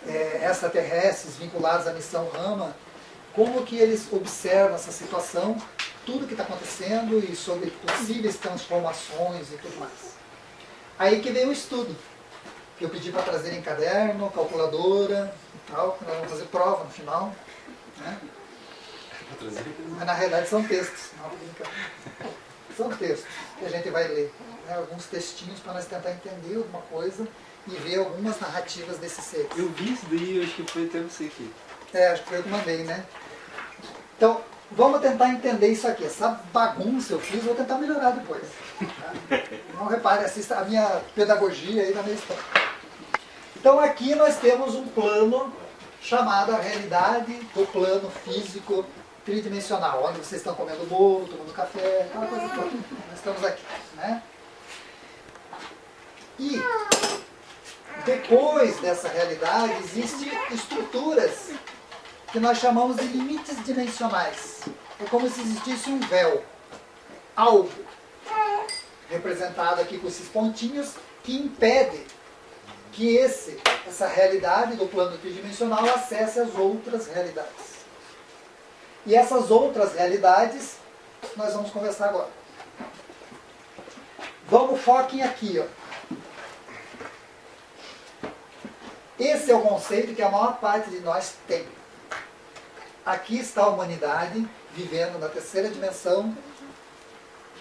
extraterrestres vinculados à missão Rama, como que eles observam essa situação, tudo que está acontecendo e sobre possíveis transformações e tudo mais. Aí que veio o estudo, que eu pedi para trazer em caderno, calculadora e tal, que nós vamos fazer prova no final. Né? Mas na realidade são textos. Não, são textos que a gente vai ler. Né? Alguns textinhos para nós tentar entender alguma coisa e ver algumas narrativas desses seres. Eu vi isso daí, acho que foi até você aqui. Acho que foi eu que mandei, né? Então, vamos tentar entender isso aqui. Essa bagunça eu fiz, vou tentar melhorar depois. Tá? Não repare, assista a minha pedagogia aí na minha história. Então aqui nós temos um plano chamado a realidade do plano físico tridimensional, onde vocês estão comendo bolo, tomando café, aquela coisa toda. Nós estamos aqui. Né? E depois dessa realidade existem estruturas que nós chamamos de limites dimensionais. É como se existisse um véu, algo, representado aqui com esses pontinhos, que impede que essa realidade do plano tridimensional acesse as outras realidades. E essas outras realidades nós vamos conversar agora. Vamos, foquem aqui, ó. Esse é o conceito que a maior parte de nós tem. Aqui está a humanidade vivendo na terceira dimensão,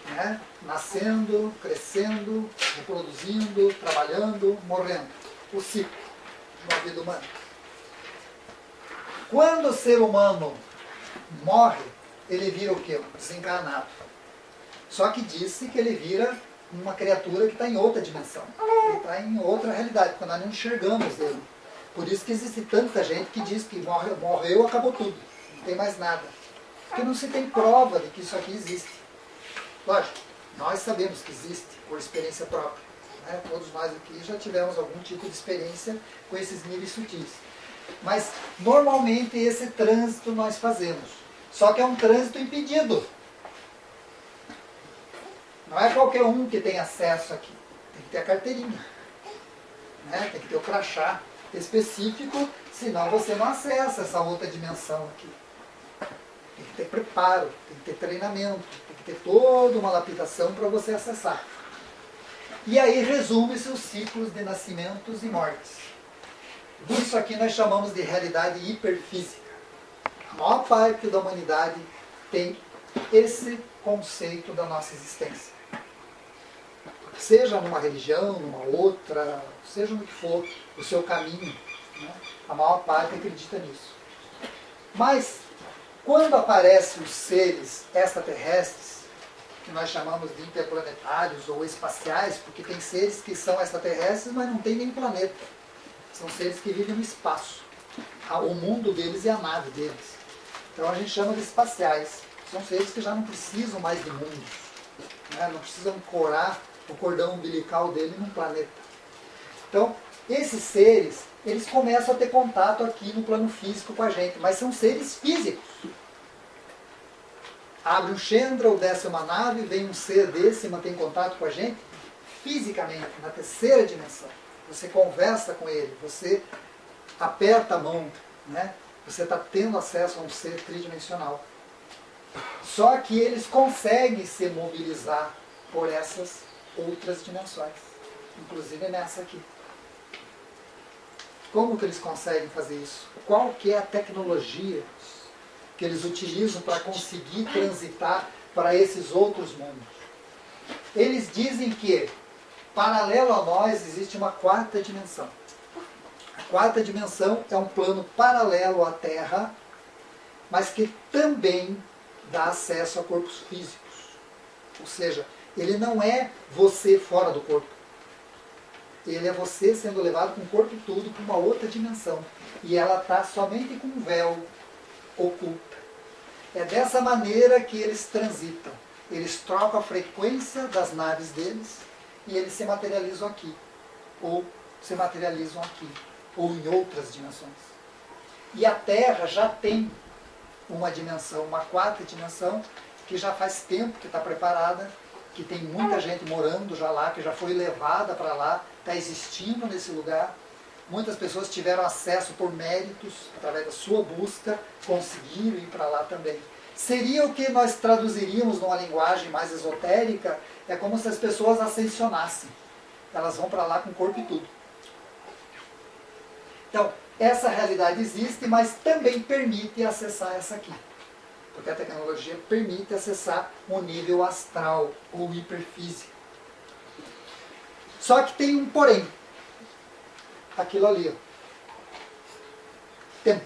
né? Nascendo, crescendo, reproduzindo, trabalhando, morrendo. O ciclo de uma vida humana. Quando o ser humano morre, ele vira o quê? Desencarnado. Só que disse que ele vira uma criatura que está em outra dimensão. Ele está em outra realidade, porque nós não enxergamos ele. Por isso que existe tanta gente que diz que morreu, acabou tudo. Não tem mais nada. Porque não se tem prova de que isso aqui existe. Lógico, nós sabemos que existe, por experiência própria. Né? Todos nós aqui já tivemos algum tipo de experiência com esses níveis sutis. Mas, normalmente, esse trânsito nós fazemos. Só que é um trânsito impedido. Não é qualquer um que tem acesso aqui. Tem que ter a carteirinha. Né? Tem que ter o crachá específico, senão você não acessa essa outra dimensão aqui. Tem que ter preparo, tem que ter treinamento, tem que ter toda uma lapidação para você acessar. E aí resume-se os ciclos de nascimentos e mortes. Isso aqui nós chamamos de realidade hiperfísica. A maior parte da humanidade tem esse conceito da nossa existência. Seja numa religião, numa outra, seja no que for, o seu caminho, né? A maior parte acredita nisso. Mas, quando aparecem os seres extraterrestres, que nós chamamos de interplanetários ou espaciais, porque tem seres que são extraterrestres, mas não tem nem planeta. São seres que vivem no espaço. O mundo deles é a nave deles. Então a gente chama de espaciais. São seres que já não precisam mais de mundo. Né? Não precisam corar o cordão umbilical dele num planeta. Então, esses seres, eles começam a ter contato aqui no plano físico com a gente, mas são seres físicos. Abre um Chandra ou desce uma nave, vem um ser desse e mantém contato com a gente fisicamente, na terceira dimensão. Você conversa com ele, você aperta a mão, né? Você está tendo acesso a um ser tridimensional. Só que eles conseguem se mobilizar por essas outras dimensões, inclusive nessa aqui. Como que eles conseguem fazer isso? Qual que é a tecnologia que eles utilizam para conseguir transitar para esses outros mundos? Eles dizem que, paralelo a nós, existe uma quarta dimensão. A quarta dimensão é um plano paralelo à Terra, mas que também dá acesso a corpos físicos. Ou seja, ele não é você fora do corpo. Ele é você sendo levado com o corpo todo para uma outra dimensão. E ela está somente com um véu oculta. É dessa maneira que eles transitam. Eles trocam a frequência das naves deles e eles se materializam aqui. Ou se materializam aqui. Ou em outras dimensões. E a Terra já tem uma dimensão, uma quarta dimensão, que já faz tempo que está preparada, que tem muita gente morando já lá, que já foi levada para lá, está existindo nesse lugar, Muitas pessoas tiveram acesso por méritos, através da sua busca, conseguiram ir para lá também. Seria o que nós traduziríamos numa linguagem mais esotérica, é como se as pessoas ascensionassem. Elas vão para lá com o corpo e tudo. Então, essa realidade existe, mas também permite acessar essa aqui. Porque a tecnologia permite acessar o nível astral ou hiperfísico. Só que tem um porém. Aquilo ali, ó. Tempo.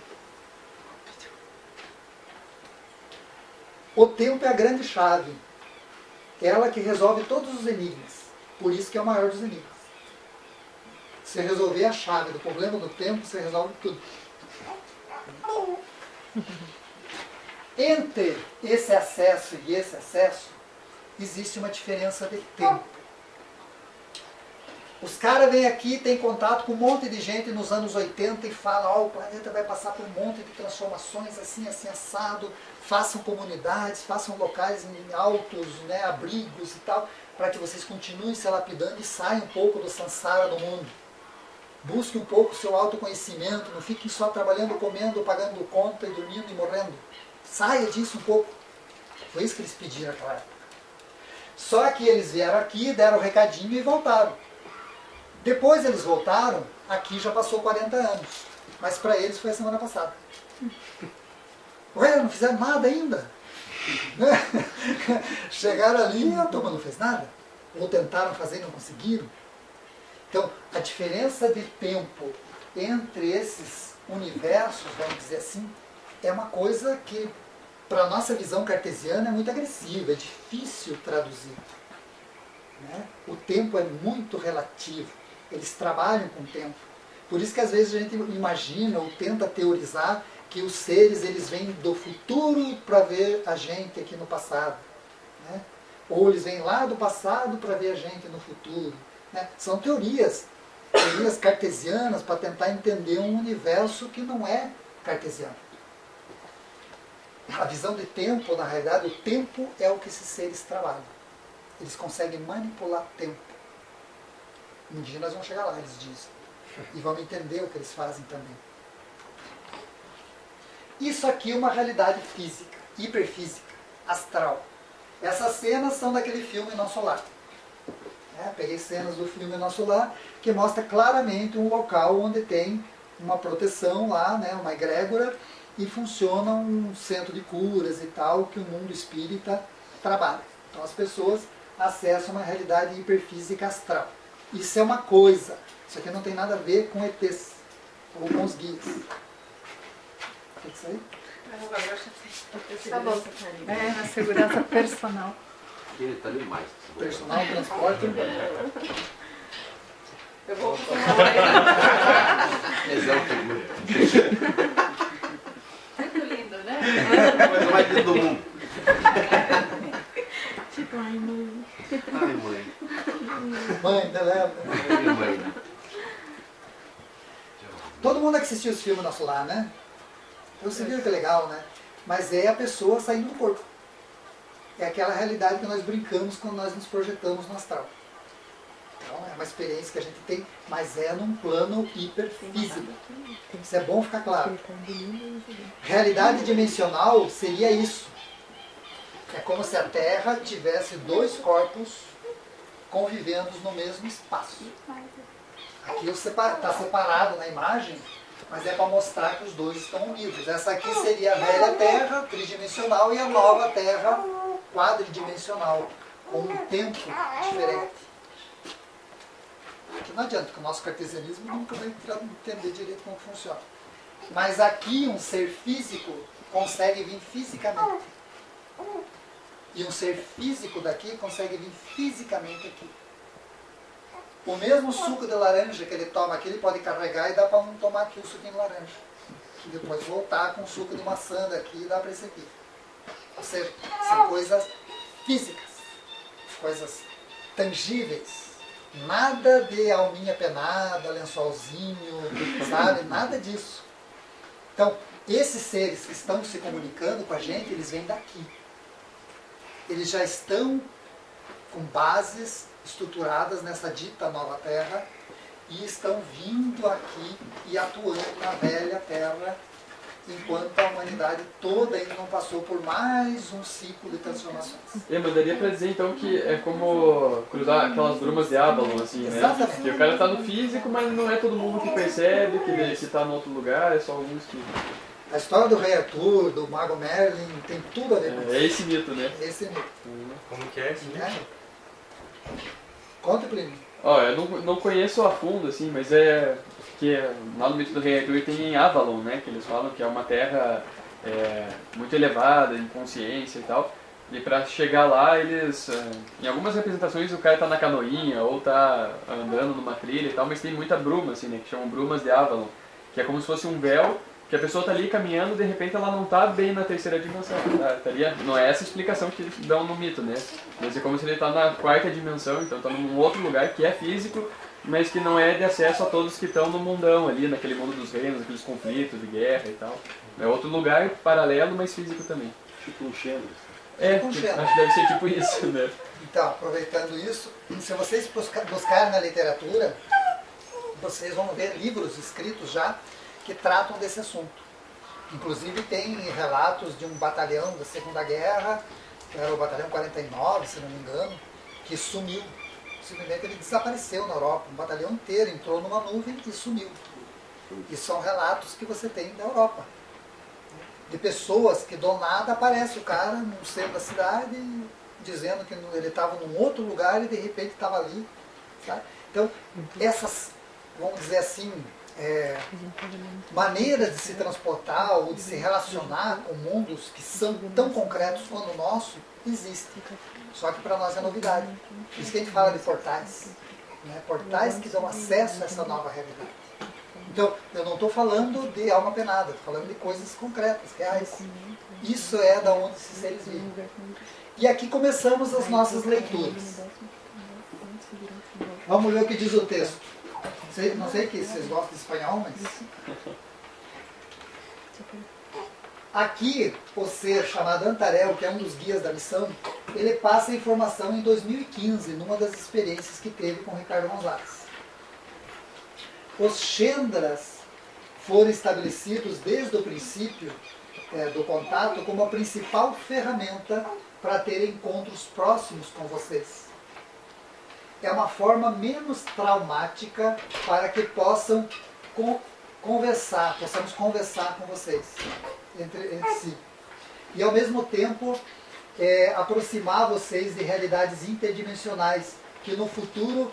O tempo é a grande chave. Ela que resolve todos os enigmas. Por isso que é o maior dos enigmas. Se resolver a chave do problema do tempo, você resolve tudo. Entre esse acesso e esse acesso, existe uma diferença de tempo. Os caras vêm aqui, têm contato com um monte de gente nos anos 80 e falam, o planeta vai passar por um monte de transformações assim, assim, assado, façam comunidades, façam locais altos, né, abrigos e tal, para que vocês continuem se lapidando e saiam um pouco do sansara do mundo. Busque um pouco o seu autoconhecimento, não fiquem só trabalhando, comendo, pagando conta e dormindo e morrendo. Saia disso um pouco. Foi isso que eles pediram naquela época. Só que eles vieram aqui, deram o recadinho e voltaram. Depois eles voltaram, aqui já passou 40 anos. Mas para eles foi a semana passada. Ué, não fizeram nada ainda? Chegaram ali e a turma não fez nada. Ou tentaram fazer e não conseguiram. Então, a diferença de tempo entre esses universos, vamos dizer assim, é uma coisa que, para a nossa visão cartesiana, é muito agressiva, é difícil traduzir. Né? O tempo é muito relativo, eles trabalham com o tempo. Por isso que às vezes a gente imagina ou tenta teorizar que os seres eles vêm do futuro para ver a gente aqui no passado. Né? Ou eles vêm lá do passado para ver a gente no futuro. Né? São teorias cartesianas para tentar entender um universo que não é cartesiano. A visão de tempo, na realidade, o tempo é o que esses seres trabalham. Eles conseguem manipular tempo. Um dia nós vamos chegar lá, eles dizem. E vamos entender o que eles fazem também. Isso aqui é uma realidade física, hiperfísica, astral. Essas cenas são daquele filme Nosso Lar. Peguei cenas do filme Nosso Lar, que mostra claramente um local onde tem uma proteção lá, né, uma egrégora, e funciona um centro de curas e tal, que o mundo espírita trabalha. Então as pessoas acessam uma realidade hiperfísica astral. Isso é uma coisa. Isso aqui não tem nada a ver com ETs ou com os guias. O que é isso aí? Tá bom. É, a segurança personal. Ele tá demais. Personal, transporte. Eu vou muito lindo, né? A coisa mais linda do mundo. Tipo, ai, mãe. Ai, mãe. Mãe, leva. Ai, mãe. Todo mundo que assistiu esse filme Nosso Lar, né? Então você viu que é legal, né? Mas é a pessoa saindo do corpo. É aquela realidade que nós brincamos quando nós nos projetamos no astral. Então é uma experiência que a gente tem, mas é num plano hiperfísico. Isso é bom ficar claro. Realidade dimensional seria isso. É como se a Terra tivesse dois corpos convivendo no mesmo espaço. Aqui está separado na imagem, mas é para mostrar que os dois estão unidos. Essa aqui seria a velha Terra, tridimensional, e a nova Terra, quadridimensional, com um tempo diferente. Aqui não adianta, porque o nosso cartesianismo nunca vai entender direito como funciona. Mas aqui um ser físico consegue vir fisicamente. E um ser físico daqui consegue vir fisicamente aqui. O mesmo suco de laranja que ele toma aqui, ele pode carregar e dá para um tomar aqui o suquinho de laranja. E depois voltar com o suco de maçã daqui e dá para esse aqui. Ou seja, são coisas físicas, coisas tangíveis. Nada de alminha penada, lençolzinho, sabe? Nada disso. Então, esses seres que estão se comunicando com a gente, eles vêm daqui. Eles já estão com bases estruturadas nessa dita nova Terra e estão vindo aqui e atuando na velha Terra, enquanto a humanidade toda ainda não passou por mais um ciclo de transformações. Mas daria pra dizer então que é como cruzar aquelas brumas de Avalon, assim, né? Exatamente. Que o cara tá no físico, mas não é todo mundo que percebe que se tá no outro lugar, é só alguns que... A história do Rei Arthur, do Mago Merlin, tem tudo a ver com isso. É esse mito, né? Esse mito. Como que é esse mito? Né? Conta, Plínio. Ó, eu não conheço a fundo, assim, mas é que lá no mito do Rei Arthur tem Avalon, né? Que eles falam que é uma terra muito elevada em consciência e tal. E pra chegar lá, eles... em algumas representações o cara tá na canoinha ou tá andando numa trilha e tal, mas tem muita bruma, assim, né? Que chamam brumas de Avalon. Que é como se fosse um véu, que a pessoa tá ali caminhando, de repente ela não tá bem na terceira dimensão. Não é essa a explicação que eles dão no mito, né? Mas é como se ele tá na quarta dimensão, então tá num outro lugar que é físico, mas que não é de acesso a todos que estão no mundão ali, naquele mundo dos reinos, aqueles conflitos de guerra e tal. É outro lugar paralelo, mas físico também. Tipo um Xandro. Tipo um Acho Xandro. que deve ser tipo isso, né? Então, aproveitando isso, se vocês buscarem na literatura, vocês vão ver livros escritos já que tratam desse assunto. Inclusive tem relatos de um batalhão da Segunda Guerra, que era o batalhão 49, se não me engano, que sumiu. Simplesmente ele desapareceu na Europa. Um batalhão inteiro entrou numa nuvem e sumiu. E são relatos que você tem da Europa. De pessoas que do nada aparece o cara no centro da cidade dizendo que ele estava num outro lugar e de repente estava ali. Sabe? Então, essas, vamos dizer assim, maneiras de se transportar ou de se relacionar com mundos que são tão concretos quanto o nosso, existem. Só que para nós é novidade. Por isso que a gente fala de portais. Né? Portais que dão acesso a essa nova realidade. Então, eu não estou falando de alma penada, estou falando de coisas concretas, reais. Isso é da onde esses seres vivem. E aqui começamos as nossas leituras. Vamos ver o que diz o texto. Não sei que vocês gostam de espanhol, mas... Aqui, o ser chamado Antarel, que é um dos guias da missão, ele passa a informação em 2015, numa das experiências que teve com Ricardo Gonzalez. Os Chandras foram estabelecidos desde o princípio do contato como a principal ferramenta para ter encontros próximos com vocês. É uma forma menos traumática para que possamos conversar com vocês entre si. E ao mesmo tempo aproximar vocês de realidades interdimensionais que no futuro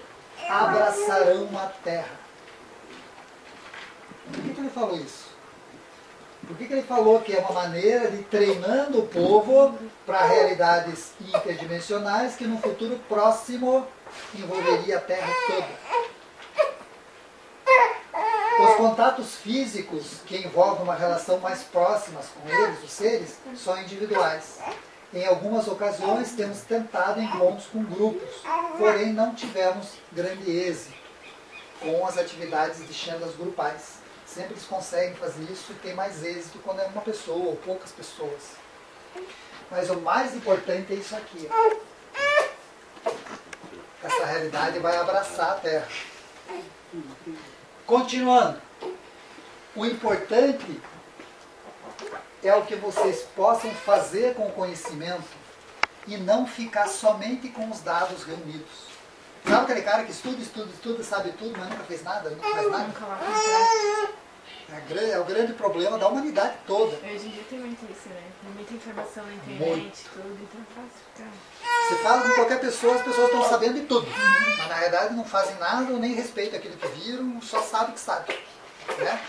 abraçarão a Terra. Por que ele falou isso? Por que ele falou que é uma maneira de ir treinando o povo para realidades interdimensionais que no futuro próximo envolveria a Terra toda? Os contatos físicos que envolvem uma relação mais próxima com eles, os seres, são individuais. Em algumas ocasiões temos tentado encontros com grupos, porém não tivemos grande êxito com as atividades de Chandras grupais. Sempre eles conseguem fazer isso e tem mais êxito quando é uma pessoa ou poucas pessoas. Mas o mais importante é isso aqui. Essa realidade vai abraçar a Terra. Continuando. O importante é o que vocês possam fazer com o conhecimento e não ficar somente com os dados reunidos. Sabe aquele cara que estuda, sabe tudo, mas nunca fez nada, nunca faz nada? Nunca lá completo. É o grande problema da humanidade toda. Hoje em dia tem muito isso, né? Tem muita informação na internet, tudo, então é fácil ficar. Você fala com qualquer pessoa, as pessoas estão sabendo de tudo. Mas na realidade não fazem nada ou nem respeitam aquilo que viram, só sabem que sabem. Né?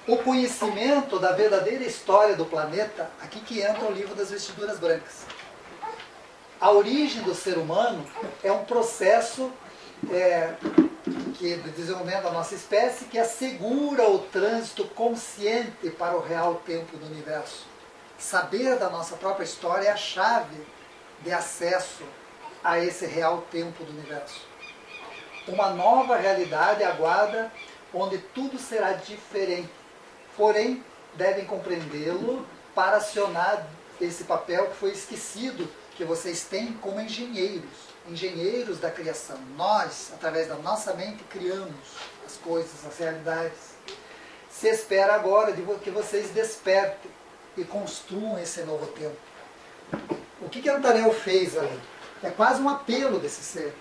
O conhecimento da verdadeira história do planeta, aqui que entra o livro das vestiduras brancas. A origem do ser humano é um processo de desenvolvimento da nossa espécie que assegura o trânsito consciente para o real tempo do universo. Saber da nossa própria história é a chave de acesso a esse real tempo do universo. Uma nova realidade aguarda onde tudo será diferente. Porém, devem compreendê-lo para acionar esse papel que foi esquecido, que vocês têm como engenheiros da criação. Nós, através da nossa mente, criamos as coisas, as realidades. Se espera agora de que vocês despertem e construam esse novo tempo. O que Antarel fez ali? É quase um apelo desse ser,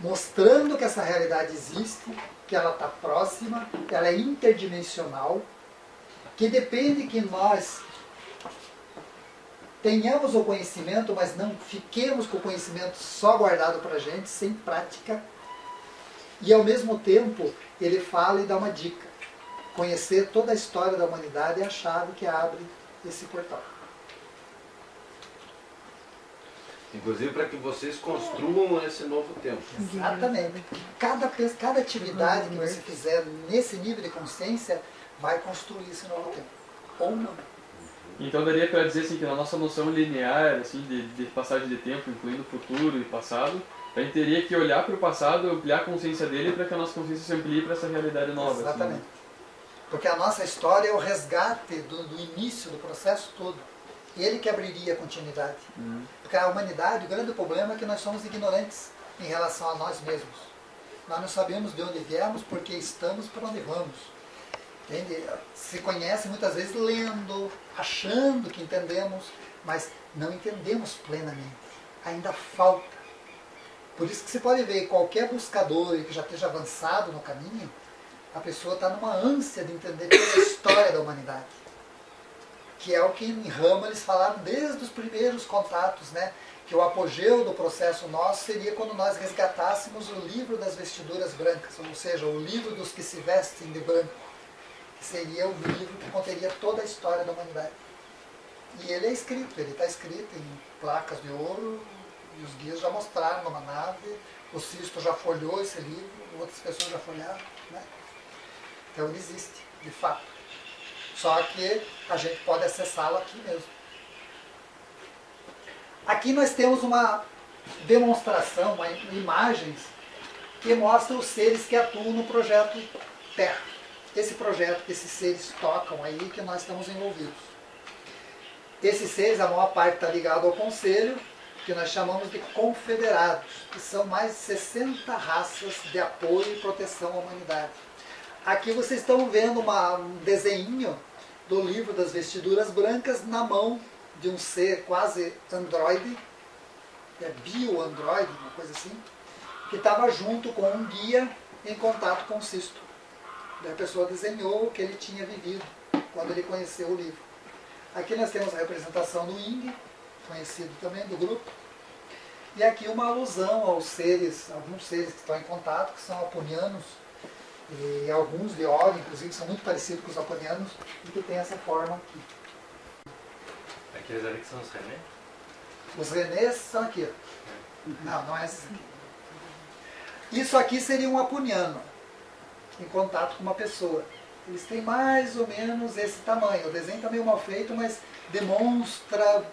mostrando que essa realidade existe, que ela está próxima, que ela é interdimensional, que depende que nós tenhamos o conhecimento, mas não fiquemos com o conhecimento só guardado para a gente, sem prática. E ao mesmo tempo, ele fala e dá uma dica. Conhecer toda a história da humanidade é a chave que abre esse portal. Inclusive para que vocês construam esse novo tempo. Exatamente. Cada atividade que você fizer nesse nível de consciência vai construir esse novo tempo. Ou não. Então daria para dizer assim, que na nossa noção linear assim, de passagem de tempo, incluindo futuro e passado, a gente teria que olhar para o passado, ampliar a consciência dele para que a nossa consciência se amplie para essa realidade nova. Exatamente. Assim. Porque a nossa história é o resgate do início do processo todo. Ele que abriria a continuidade. Porque a humanidade, o grande problema é que nós somos ignorantes em relação a nós mesmos. Nós não sabemos de onde viemos, porque estamos para onde vamos. Entende? Se conhece muitas vezes lendo, achando que entendemos, mas não entendemos plenamente. Ainda falta. Por isso que você pode ver qualquer buscador que já esteja avançado no caminho, a pessoa está numa ânsia de entender toda a história da humanidade. Que é o que em Rama eles falaram desde os primeiros contatos, né? Que o apogeu do processo nosso seria quando nós resgatássemos o livro das vestiduras brancas, ou seja, o livro dos que se vestem de branco, que seria o livro que conteria toda a história da humanidade. E ele é escrito, ele está escrito em placas de ouro, e os guias já mostraram numa nave, o Sisto já folheou esse livro, outras pessoas já folhearam, né? Então ele existe, de fato. Só que a gente pode acessá-lo aqui mesmo. Aqui nós temos uma demonstração, imagens que mostram os seres que atuam no projeto Terra. Esse projeto que esses seres tocam aí, que nós estamos envolvidos. Esses seres, a maior parte está ligado ao conselho, que nós chamamos de confederados, que são mais de 60 raças de apoio e proteção à humanidade. Aqui vocês estão vendo um desenho do livro das vestiduras brancas na mão de um ser quase androide, bio-androide, uma coisa assim, que estava junto com um guia em contato com o Sisto. Daí a pessoa desenhou o que ele tinha vivido quando ele conheceu o livro. Aqui nós temos a representação do Ing, conhecido também do grupo, e aqui uma alusão aos seres, alguns seres que estão em contato, que são aponianos, e alguns de óleo, inclusive, são muito parecidos com os aponianos, e que tem essa forma aqui. Aqueles ali que são os René? Os Renés são aqui. Não, não é esses aqui. Isso aqui seria um aponiano, em contato com uma pessoa. Eles têm mais ou menos esse tamanho. O desenho está meio mal feito, mas demonstra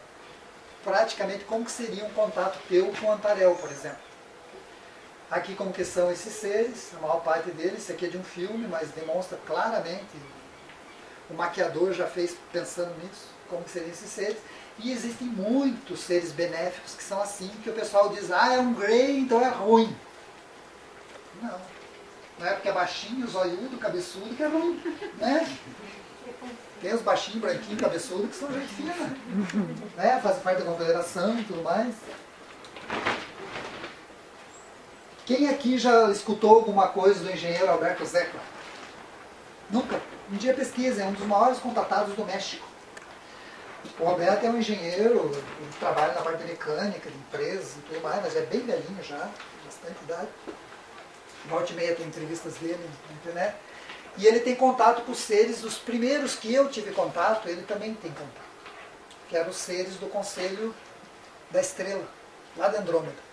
praticamente como que seria um contato teu com o Antarel, por exemplo. Aqui como que são esses seres, a maior parte deles, isso aqui é de um filme, mas demonstra claramente, o maquiador já fez pensando nisso, como que seriam esses seres. E existem muitos seres benéficos que são assim, que o pessoal diz, é um Grey, então é ruim. Não. Não é porque é baixinho, zoiudo, cabeçudo, que é ruim. Né? Tem os baixinhos, branquinhos, cabeçudos, que são gente fina. Né? Fazem parte da confederação e tudo mais. Quem aqui já escutou alguma coisa do engenheiro Alberto Zecla? Nunca. Um dia pesquisa, é um dos maiores contatados do México. O Alberto é um engenheiro, ele trabalha na parte de mecânica, de empresas e tudo mais, mas é bem velhinho já, bastante idade. Volta e meia tem entrevistas dele na internet. E ele tem contato com os seres, os primeiros que eu tive contato, ele também tem contato. Que eram os seres do Conselho da Estrela, lá de Andrômeda.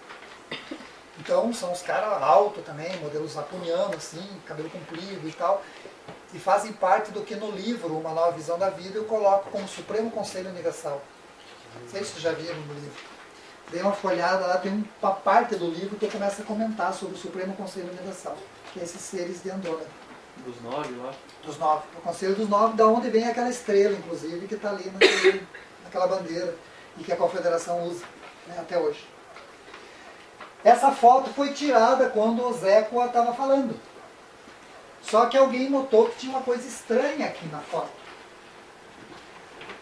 Então são os caras altos também, modelos aponianos, assim, cabelo comprido e tal. E fazem parte do que no livro, Uma Nova Visão da Vida, eu coloco como Supremo Conselho Universal. Não sei se vocês já viram no livro. Dei uma folhada lá, tem uma parte do livro que começa a comentar sobre o Supremo Conselho Universal, que é esses seres de Andrômeda. Dos 9 lá? Dos 9. O Conselho dos 9, da onde vem aquela estrela, inclusive, que está ali naquela bandeira, e que a Confederação usa. né, até hoje. Essa foto foi tirada quando o Zécoa estava falando. Só que alguém notou que tinha uma coisa estranha aqui na foto.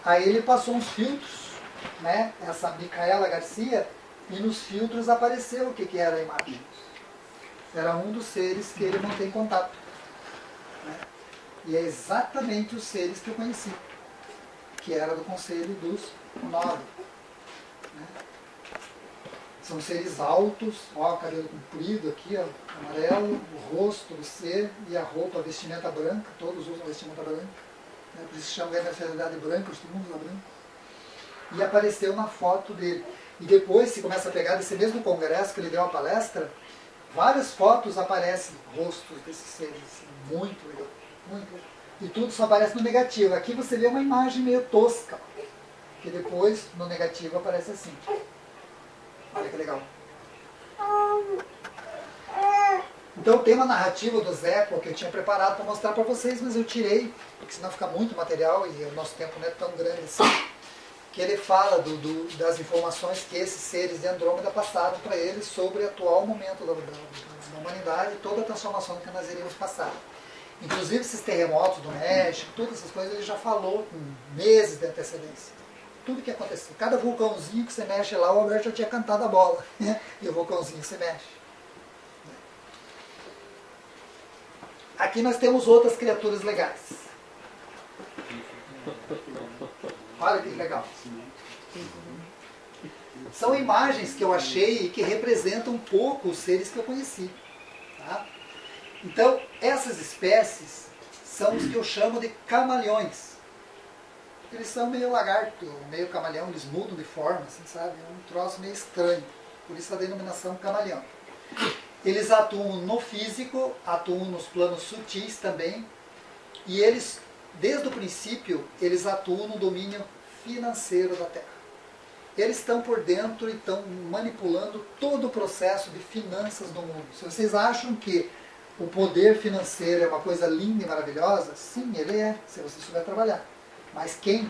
Aí ele passou uns filtros, né, essa Micaela Garcia, e nos filtros apareceu o que era a imagem. Era um dos seres que ele mantém contato. Né? E é exatamente os seres que eu conheci, que era do Conselho dos 9. Né? São seres altos, ó, cabelo comprido aqui, ó, amarelo, o rosto do ser e a roupa, a vestimenta branca, todos usam vestimenta branca. Né? Por isso se chama universalidade branca, todo mundo usa branco. E apareceu na foto dele. E depois, se começa a pegar desse mesmo congresso que ele deu a palestra, várias fotos aparecem, rostos desses seres. Assim, muito legal, muito legal. E tudo só aparece no negativo. Aqui você vê uma imagem meio tosca, que depois, no negativo, aparece assim. Olha que legal. Então tem uma narrativa do Zécoa que eu tinha preparado para mostrar para vocês, mas eu tirei, porque senão fica muito material e o nosso tempo não é tão grande assim. Que ele fala das informações que esses seres de Andrômeda passaram para ele sobre o atual momento da humanidade e toda a transformação que nós iríamos passar. Inclusive esses terremotos do México, todas essas coisas ele já falou com meses de antecedência. Tudo que aconteceu. Cada vulcãozinho que você mexe lá, o Alberto já tinha cantado a bola. Né? E o vulcãozinho se mexe. Aqui nós temos outras criaturas legais. Olha que legal. São imagens que eu achei e que representam um pouco os seres que eu conheci. Tá? Então, essas espécies são os que eu chamo de camaleões. Eles são meio lagarto, meio camaleão, eles mudam de forma, assim, sabe? É um troço meio estranho. Por isso a denominação camaleão. Eles atuam no físico, atuam nos planos sutis também. E eles, desde o princípio, eles atuam no domínio financeiro da Terra. Eles estão por dentro e estão manipulando todo o processo de finanças do mundo. Se vocês acham que o poder financeiro é uma coisa linda e maravilhosa, sim, ele é, se você souber trabalhar. Mas quem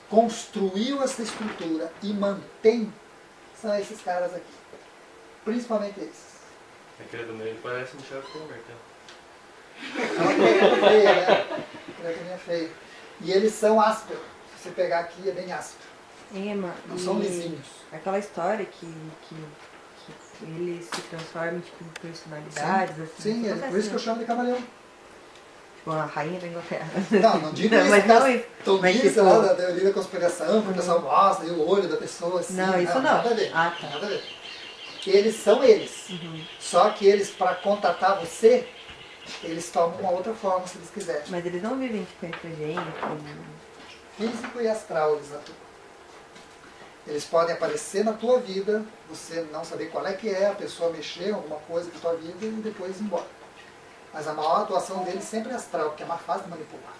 construiu essa estrutura e mantém são esses caras aqui. Principalmente esses. Aquele do meio parece um Michel Temer, É feio, né? É feio. E eles são ásperos. Se você pegar aqui, é bem áspero. Ema, Não são lisinhos. aquela história que ele se transforma tipo, em personalidades. Sim, assim, sim, acontece, por isso que eu chamo de camaleão. Tipo, a rainha da Inglaterra. Não digo isso, mas não isso. tolice Mas, tipo, lá da teoria da conspiração, que o pessoal gosta, e o olho da pessoa assim. Não, isso não. Nada a ver. Ah, tá. Nada a ver. Eles são eles. Uhum. Só que eles, para contatar você, eles tomam uma outra forma, se eles quiserem. Mas eles não vivem tipo entre gente. Físico e astral eles atuam. Eles podem aparecer na tua vida, você não saber qual é que é, a pessoa mexer em alguma coisa na tua vida e depois ir embora. Mas a maior atuação deles sempre é astral, porque é mais fácil de manipular.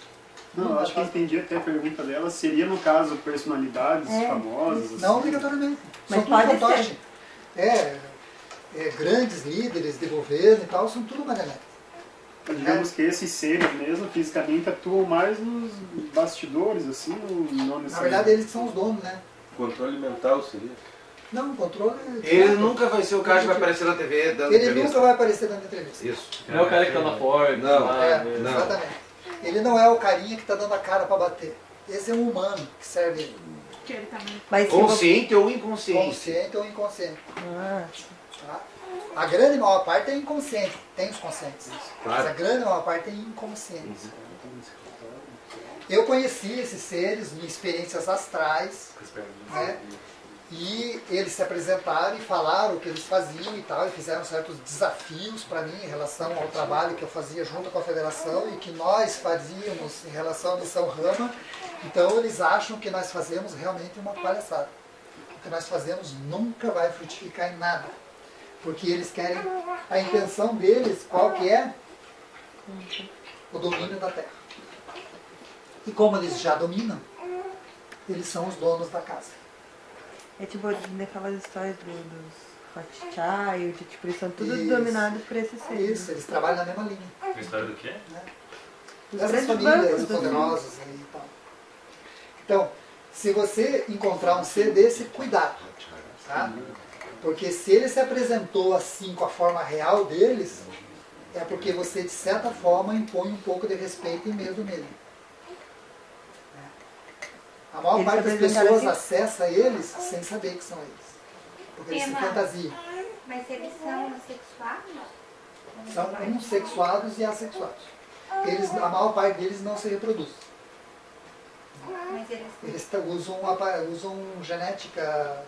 Não, eu acho que eu entendi até a pergunta dela. Seria, no caso, personalidades famosas? Não assim? obrigatoriamente. Mas São tudo pode fantoche. Grandes líderes de governo e tal, são tudo marionetes. Digamos que esses seres mesmo, fisicamente, atuam mais nos bastidores, assim, ou não necessariamente? Na verdade, eles que são os donos, né? Controle mental seria? Não, o controle... Ele nunca vai ser o cara que vai aparecer na TV dando Ele entrevista. nunca vai aparecer dando entrevista. Isso. Não é o cara que tá na porta. Não, lá, não. Exatamente. Ele não é o carinha que está dando a cara para bater. Esse é um humano que serve ele. Que ele também. Mas, Consciente ou inconsciente? Consciente ou inconsciente. Ah, Tá? A grande maior parte é inconsciente. Tem os conscientes. Claro. Mas a grande maior parte é inconsciente. Eu conheci esses seres em experiências astrais, né? E eles se apresentaram e falaram o que eles faziam e tal, e fizeram certos desafios para mim em relação ao trabalho que eu fazia junto com a federação e que nós fazíamos em relação à missão Rama. Então eles acham que nós fazemos realmente uma palhaçada. O que nós fazemos nunca vai frutificar em nada. Porque eles querem, a intenção deles, qual que é? O domínio da Terra. E como eles já dominam, eles são os donos da casa. é tipo daquelas histórias dos Rothschild, tipo, eles são todos Isso. dominados por esses seres. Isso, eles trabalham na mesma linha. A história do quê? Né? Os Essas grandes famílias bancos, poderosas aí e tal. Então, se você encontrar um ser desse, cuidado. Tá? Porque se ele se apresentou assim com a forma real deles, é porque você, de certa forma, impõe um pouco de respeito e medo nele. A maior Eles parte das apresentaram pessoas assim? acessa eles sem saber que são eles. Porque eles se fantasiam. Mas eles são assexuados? São homossexuados e assexuados. Eles, a maior parte deles não se reproduz. Mas eles... Eles usam genética,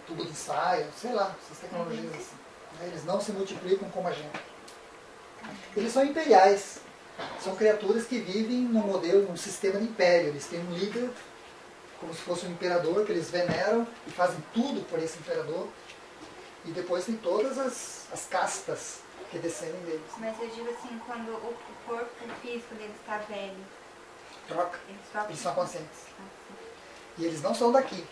tubo de ensaio, sei lá, essas tecnologias assim. Eles não se multiplicam como a gente. Eles são imperiais. São criaturas que vivem num modelo, num sistema de império. Eles têm um líder, como se fosse um imperador, que eles veneram e fazem tudo por esse imperador. E depois tem todas as castas que descendem deles. Mas eu digo assim, quando o corpo físico deles está velho, Troca. eles trocam? Eles são conscientes. E eles não são daqui.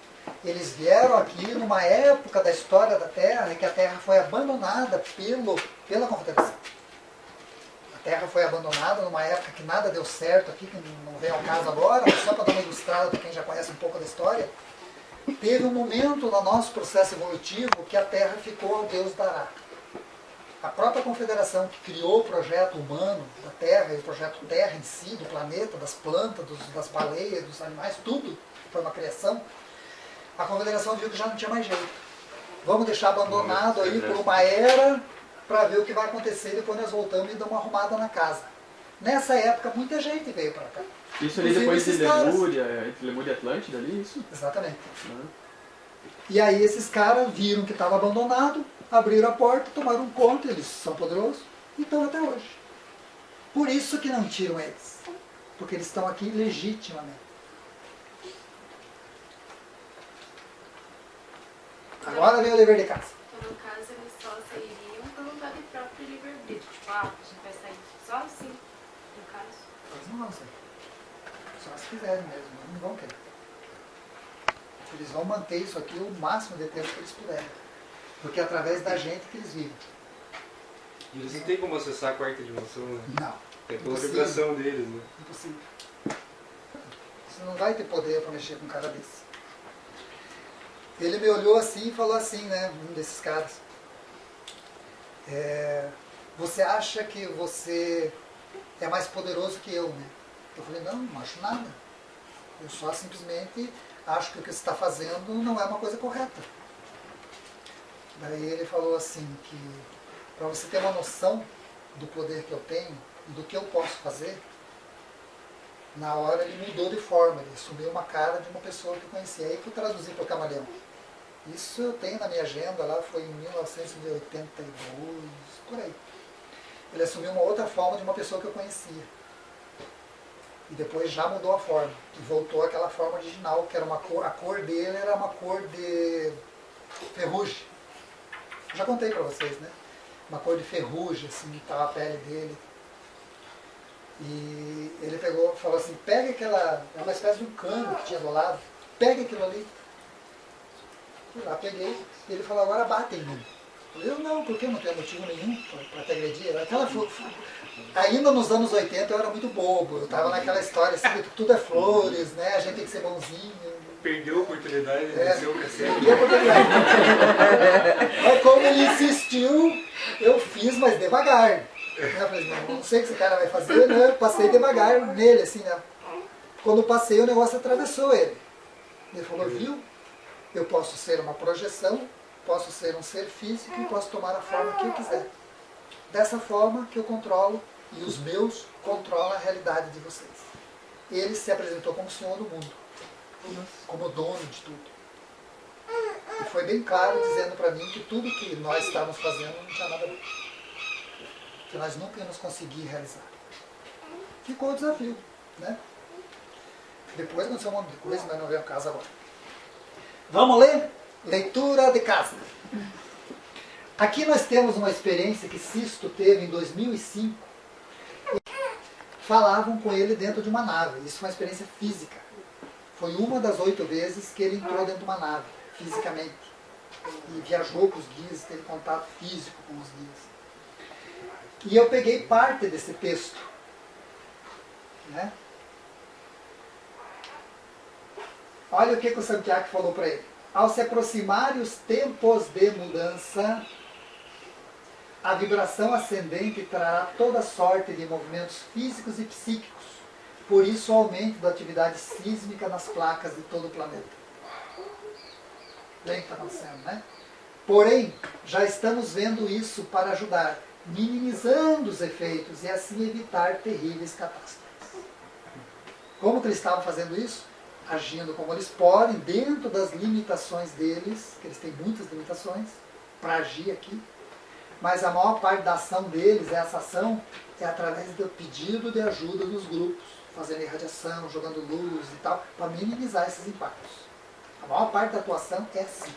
Eles vieram aqui numa época da história da Terra em que a Terra foi abandonada pela Confederação. A Terra foi abandonada numa época que nada deu certo aqui, que não vem ao caso agora, mas só para dar uma ilustrada para quem já conhece um pouco da história. Teve um momento no nosso processo evolutivo que a Terra ficou ao Deus dará. A própria Confederação que criou o projeto humano da Terra, e o projeto Terra em si, do planeta, das plantas, das baleias, dos animais, tudo foi uma criação. A Confederação viu que já não tinha mais jeito. Vamos deixar abandonado aí por uma era para ver o que vai acontecer, depois nós voltamos e damos uma arrumada na casa. Nessa época, muita gente veio para cá. Isso ali Inclusive depois de esses caras. Lemúria, entre Lemúria e Atlântida ali, isso? Exatamente. Uhum. E aí esses caras viram que estava abandonado, abriram a porta, tomaram conta, eles são poderosos, e estão até hoje. Por isso que não tiram eles. Porque eles estão aqui legitimamente. Agora vem o dever de casa. Então, no caso, eles só sairiam por vontade própria e livre-arbítrio. Tipo, a gente vai sair só assim, no caso. Eles não vão sair. Só se quiserem mesmo, não vão querer. Eles vão manter isso aqui o máximo de tempo que eles puderem. Porque é através da gente que eles vivem. E eles não têm como acessar a quarta dimensão, né? Não. É pela Impossível. vibração deles, né? Impossível. Você não vai ter poder para mexer com um cara desse. Ele me olhou assim e falou assim, né? Um desses caras. Você acha que você é mais poderoso que eu, né? Eu falei, não acho nada. Eu só simplesmente acho que o que você está fazendo não é uma coisa correta. Daí ele falou assim que para você ter uma noção do poder que eu tenho e do que eu posso fazer, na hora ele mudou de forma, ele assumiu uma cara de uma pessoa que eu conhecia. Aí que eu traduzi para o camaleão. Isso eu tenho na minha agenda, lá foi em 1982, por aí. Ele assumiu uma outra forma de uma pessoa que eu conhecia. E depois já mudou a forma. E voltou àquela forma original, que era uma cor, a cor dele era uma cor de ferrugem. Eu já contei para vocês, né? Uma cor de ferrugem, assim, estava a pele dele. E ele pegou, falou assim, pega aquela, é uma espécie de um cano que tinha do lado, pega aquilo ali. Fui lá, peguei, e ele falou, agora bate em mim. Eu não, porque não tenho motivo nenhum para te agredir. Ainda nos anos 80 eu era muito bobo, eu estava naquela história assim, que tudo é flores, né? A gente tem que ser bonzinho. Perdeu a oportunidade de descer o cacete. Perdi a oportunidade. Mas como ele insistiu, eu fiz, mas devagar. Eu falei, não sei o que esse cara vai fazer, né? Eu passei devagar nele, assim, né? Quando eu passei, o negócio atravessou ele. Ele falou, viu? Eu posso ser uma projeção, posso ser um ser físico e posso tomar a forma que eu quiser. Dessa forma que eu controlo e os meus controlam a realidade de vocês. Ele se apresentou como senhor do mundo, como dono de tudo. E foi bem claro dizendo para mim que tudo que nós estávamos fazendo não tinha nada a ver. Que nós nunca íamos conseguir realizar. Ficou o desafio, né? Depois aconteceu um monte de coisa, mas não veio ao caso agora. Vamos ler? Leitura de casa. Aqui nós temos uma experiência que Sisto teve em 2005. Falavam com ele dentro de uma nave. Isso foi uma experiência física. Foi uma das 8 vezes que ele entrou dentro de uma nave, fisicamente. E viajou com os guias, teve contato físico com os guias. E eu peguei parte desse texto. Né? Olha o que o Santiago falou para ele. Ao se aproximarem os tempos de mudança, a vibração ascendente trará toda sorte de movimentos físicos e psíquicos. Por isso, o aumento da atividade sísmica nas placas de todo o planeta. Bem que está acontecendo, né? Porém, já estamos vendo isso para ajudar, minimizando os efeitos e assim evitar terríveis catástrofes. Como que eles estavam fazendo isso? Agindo como eles podem, dentro das limitações deles, que eles têm muitas limitações para agir aqui, mas a maior parte da ação deles, essa ação, é através do pedido de ajuda dos grupos, fazendo irradiação, jogando luz e tal, para minimizar esses impactos. A maior parte da atuação é assim.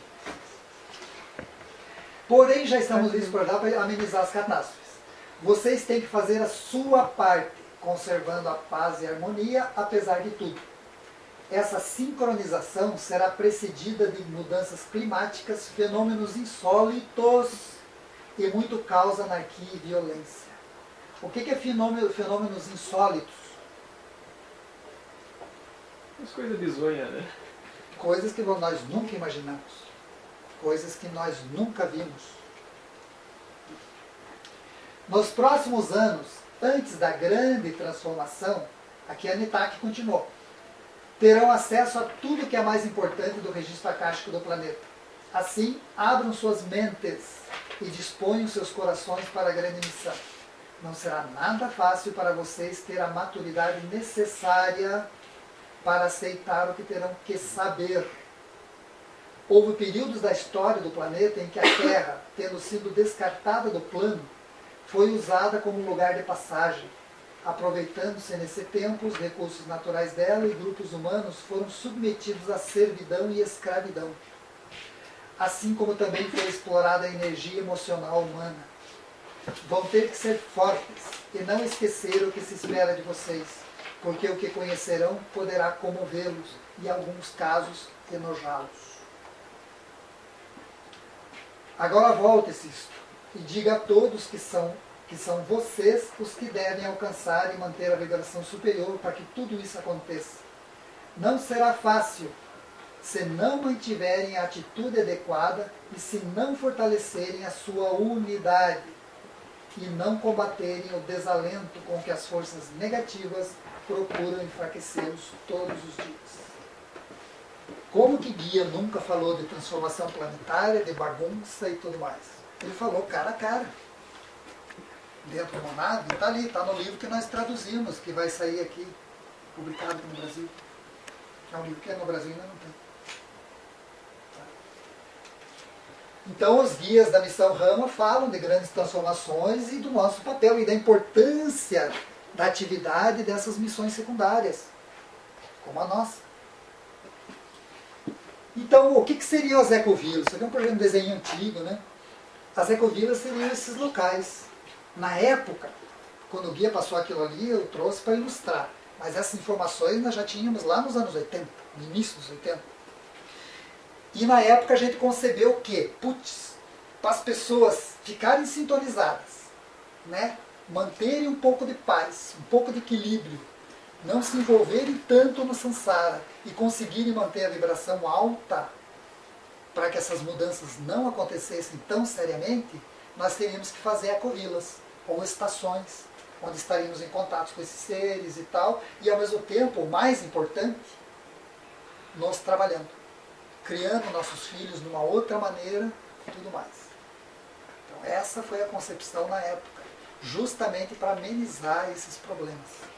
Porém, já estamos listos para amenizar as catástrofes. Vocês têm que fazer a sua parte, conservando a paz e a harmonia, apesar de tudo. Essa sincronização será precedida de mudanças climáticas, fenômenos insólitos e muito caos, anarquia e violência. O que é fenômenos insólitos? As coisas bizonhas, né? Coisas que nós nunca imaginamos. Coisas que nós nunca vimos. Nos próximos anos, antes da grande transformação, aqui a Anitak continuou, terão acesso a tudo que é mais importante do registro akáshico do planeta. Assim, abram suas mentes e disponham seus corações para a grande missão. Não será nada fácil para vocês ter a maturidade necessária para aceitar o que terão que saber. Houve períodos da história do planeta em que a Terra, tendo sido descartada do plano, foi usada como lugar de passagem. Aproveitando-se nesse tempo os recursos naturais dela, e grupos humanos foram submetidos à servidão e escravidão. Assim como também foi explorada a energia emocional humana. Vão ter que ser fortes e não esquecer o que se espera de vocês, porque o que conhecerão poderá comovê-los e, em alguns casos, enojá-los. Agora volte-se e diga a todos que são vocês os que devem alcançar e manter a vibração superior para que tudo isso aconteça. Não será fácil se não mantiverem a atitude adequada e se não fortalecerem a sua unidade e não combaterem o desalento com que as forças negativas procuram enfraquecê-los todos os dias. Como que Guia nunca falou de transformação planetária, de bagunça e tudo mais? Ele falou cara a cara. Dentro do Monad, está ali, está no livro que nós traduzimos, que vai sair aqui, publicado aqui no Brasil. É um livro que no Brasil ainda não tem. Então os guias da missão Rama falam de grandes transformações e do nosso papel e da importância da atividade dessas missões secundárias, como a nossa. Então, o que seriam as ecovilas? Isso aqui é um desenho antigo, né? As ecovilas seriam esses locais. Na época, quando o guia passou aquilo ali, eu trouxe para ilustrar. Mas essas informações nós já tínhamos lá nos anos 80, no início dos 80. E na época a gente concebeu o quê? Para as pessoas ficarem sintonizadas, né? Manterem um pouco de paz, um pouco de equilíbrio, não se envolverem tanto no samsara e conseguirem manter a vibração alta para que essas mudanças não acontecessem tão seriamente, nós teríamos que fazer ecovilas, ou estações, onde estaríamos em contato com esses seres e tal, e ao mesmo tempo, o mais importante, nós trabalhando, criando nossos filhos de uma outra maneira e tudo mais. Então essa foi a concepção na época, justamente para amenizar esses problemas.